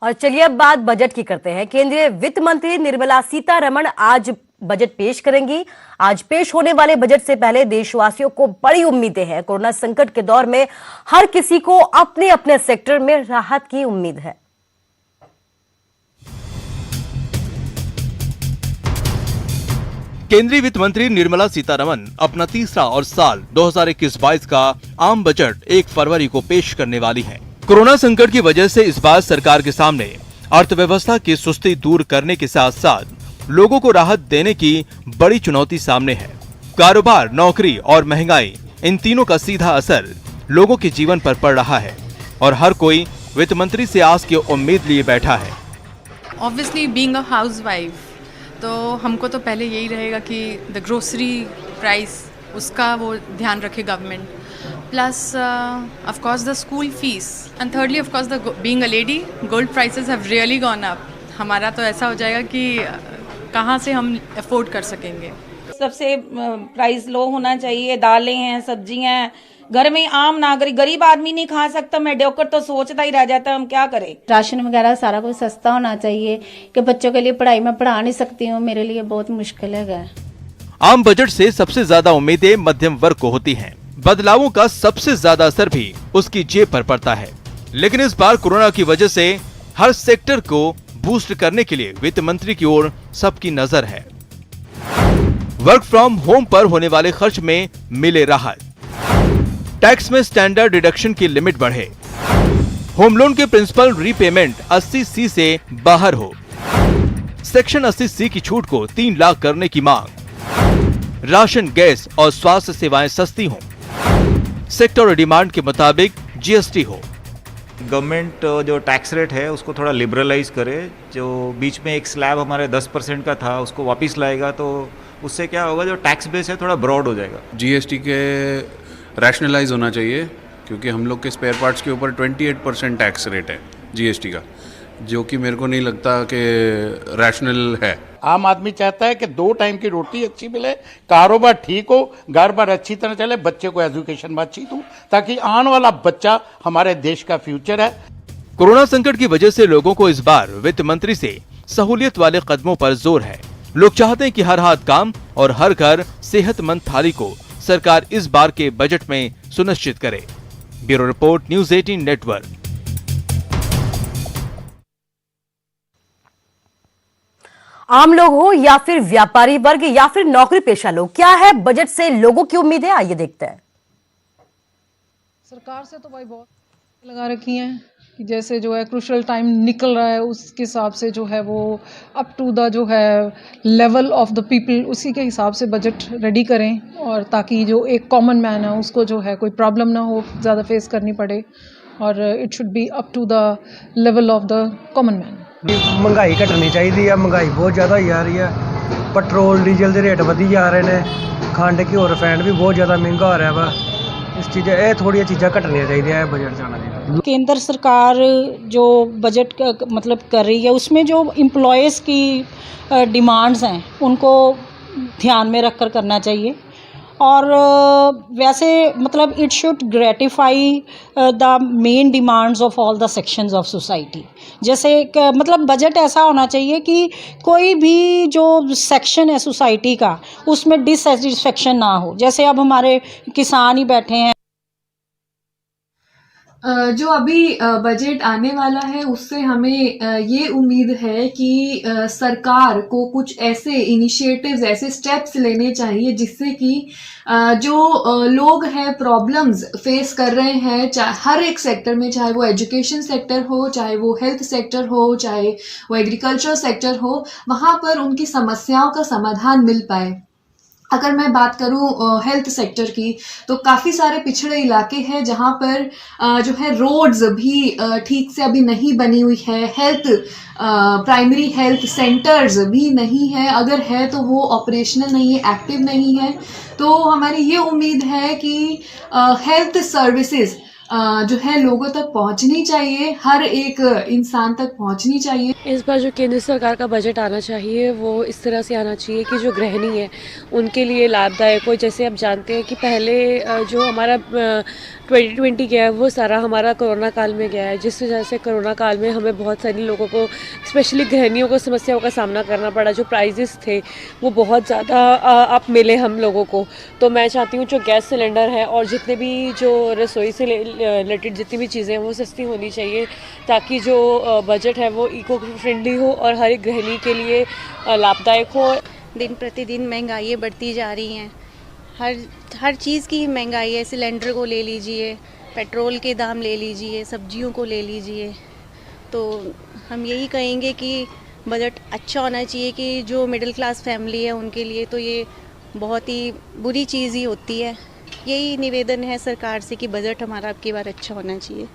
और चलिए अब बात बजट की करते हैं। केंद्रीय वित्त मंत्री निर्मला सीतारमण आज बजट पेश करेंगी। आज पेश होने वाले बजट से पहले देशवासियों को बड़ी उम्मीदें हैं। कोरोना संकट के दौर में हर किसी को अपने अपने सेक्टर में राहत की उम्मीद है। केंद्रीय वित्त मंत्री निर्मला सीतारमण अपना तीसरा और साल 2021-22 का आम बजट 1 फरवरी को पेश करने वाली हैं। कोरोना संकट की वजह से इस बार सरकार के सामने अर्थव्यवस्था की सुस्ती दूर करने के साथ साथ लोगों को राहत देने की बड़ी चुनौती सामने है। कारोबार, नौकरी और महंगाई, इन तीनों का सीधा असर लोगों के जीवन पर पड़ रहा है और हर कोई वित्त मंत्री से आस की उम्मीद लिए बैठा है। ऑब्वियसली बीइंग अ हाउसवाइफ, तो हमको तो पहले यही रहेगा कि द ग्रोसरी प्राइस उसका वो ध्यान रखे government, plus of course the school fees, and thirdly of course the being a lady, gold prices have really gone up. हमारा तो ऐसा हो जाएगा कि कहाँ से हम अफोर्ड कर सकेंगे। सबसे प्राइस लो होना चाहिए। दालें हैं, सब्जियां हैं, घर में आम नागरिक गरीब आदमी नहीं खा सकता। मेडियोकर तो सोचता ही रह जाता है हम क्या करें। राशन वगैरह सारा कुछ सस्ता होना चाहिए कि बच्चों के लिए पढ़ाई मैं पढ़ा नहीं सकती हूँ, मेरे लिए बहुत मुश्किल है। आम बजट से सबसे ज्यादा उम्मीदें मध्यम वर्ग को होती हैं। बदलावों का सबसे ज्यादा असर भी उसकी जेब पर पड़ता है। लेकिन इस बार कोरोना की वजह से हर सेक्टर को बूस्ट करने के लिए वित्त मंत्री की ओर सबकी नजर है। वर्क फ्रॉम होम पर होने वाले खर्च में मिले राहत, टैक्स में स्टैंडर्ड डिडक्शन की लिमिट बढ़े, होम लोन के प्रिंसिपल रीपेमेंट 80C से बाहर हो, सेक्शन 80C की छूट को 3 लाख करने की मांग, राशन, गैस और स्वास्थ्य सेवाएं सस्ती हों, सेक्टर डिमांड के मुताबिक GST हो। गवर्नमेंट जो टैक्स रेट है उसको थोड़ा लिबरलाइज करे। जो बीच में एक स्लैब हमारे 10% का था उसको वापस लाएगा तो उससे क्या होगा, जो टैक्स बेस है थोड़ा ब्रॉड हो जाएगा। GST के रैशनलाइज होना चाहिए क्योंकि हम लोग के स्पेयर पार्ट्स के ऊपर 28% टैक्स रेट है GST का, जो कि मेरे को नहीं लगता कि रैशनल है। आम आदमी चाहता है कि 2 टाइम की रोटी अच्छी मिले, कारोबार ठीक हो, घर बार अच्छी तरह चले, बच्चे को एजुकेशन अच्छी दूं ताकि आने वाला बच्चा हमारे देश का फ्यूचर है। कोरोना संकट की वजह से लोगों को इस बार वित्त मंत्री से सहूलियत वाले कदमों पर जोर है। लोग चाहते हैं कि हर हाथ काम और हर घर सेहतमंद थाली को सरकार इस बार के बजट में सुनिश्चित करे। Bureau report, news 18 network. आम लोग हो या फिर व्यापारी वर्ग या फिर नौकरी पेशा लोग, क्या है बजट से लोगों की उम्मीद है? आइए देखते हैं। सरकार से तो भाई बहुत लगा रखी हैं कि जैसे जो है क्रूशल टाइम निकल रहा है उसके हिसाब से जो है वो अप टू द जो है लेवल ऑफ द पीपल उसी के हिसाब से बजट रेडी करें, और ताकि जो एक कॉमन मैन है उसको जो है कोई प्रॉब्लम ना हो, ज़्यादा फेस करनी पड़े, और it should be up to the level of the common man. महंगाई घटनी चाहिए है। महंगाई बहुत ज़्यादा हो जा रही है। पेट्रोल डीजल के रेट बढ़ी जा रहे हैं, खंड घ्यो रिफाइंड भी बहुत ज़्यादा महंगा हो रहा वा। इस चीज़ थोड़ी चीज़ां घटनियां चाहिए, बजट जाना चाहिए। केंद्र सरकार जो बजट मतलब कर रही है उसमें जो एम्प्लॉयज़ की डिमांड्स हैं उनको ध्यान में रखकर करना चाहिए, और वैसे मतलब it should gratify the main demands of all the sections of society. जैसे मतलब बजट ऐसा होना चाहिए कि कोई भी जो सेक्शन है सोसाइटी का उसमें डिससेटिस्फेक्शन ना हो। जैसे अब हमारे किसान ही बैठे हैं। जो अभी बजट आने वाला है उससे हमें ये उम्मीद है कि सरकार को कुछ ऐसे इनिशिएटिव्स, ऐसे स्टेप्स लेने चाहिए जिससे कि जो लोग हैं प्रॉब्लम्स फेस कर रहे हैं, चाहे हर एक सेक्टर में, चाहे वो एजुकेशन सेक्टर हो, चाहे वो हेल्थ सेक्टर हो, चाहे वो एग्रीकल्चर सेक्टर हो, वहाँ पर उनकी समस्याओं का समाधान मिल पाए। अगर मैं बात करूं हेल्थ सेक्टर की, तो काफ़ी सारे पिछड़े इलाके हैं जहां पर जो है रोड्स भी ठीक से अभी नहीं बनी हुई है, प्राइमरी हेल्थ सेंटर्स भी नहीं है, अगर है तो वो ऑपरेशनल नहीं है, एक्टिव नहीं है। तो हमारी ये उम्मीद है कि हेल्थ सर्विसेज जो है लोगों तक पहुंचनी चाहिए, हर एक इंसान तक पहुंचनी चाहिए। इस बार जो केंद्र सरकार का बजट आना चाहिए वो इस तरह से आना चाहिए कि जो गृहिणी है उनके लिए लाभदायक हो। जैसे आप जानते हैं कि पहले जो हमारा 2020 गया है वो सारा हमारा कोरोना काल में गया है, जिस वजह से कोरोना काल में हमें बहुत सारे लोगों को स्पेशली गृहिणियों को समस्याओं का सामना करना पड़ा। जो प्राइजेस थे वो बहुत ज़्यादा अप मिले हम लोगों को। तो मैं चाहती हूँ जो गैस सिलेंडर है और जितने भी जो रसोई से रिलेटेड जितनी भी चीज़ें हैं वो सस्ती होनी चाहिए, ताकि जो बजट है वो इको फ्रेंडली हो और हर एक गृहिणी के लिए लाभदायक हो। दिन प्रतिदिन महंगाइयाँ बढ़ती जा रही हैं, हर चीज़ की महंगाई है। सिलेंडर को ले लीजिए, पेट्रोल के दाम ले लीजिए, सब्जियों को ले लीजिए। तो हम यही कहेंगे कि बजट अच्छा होना चाहिए कि जो मिडिल क्लास फैमिली है उनके लिए तो ये बहुत ही बुरी चीज़ ही होती है। यही निवेदन है सरकार से कि बजट हमारा अब की बार अच्छा होना चाहिए।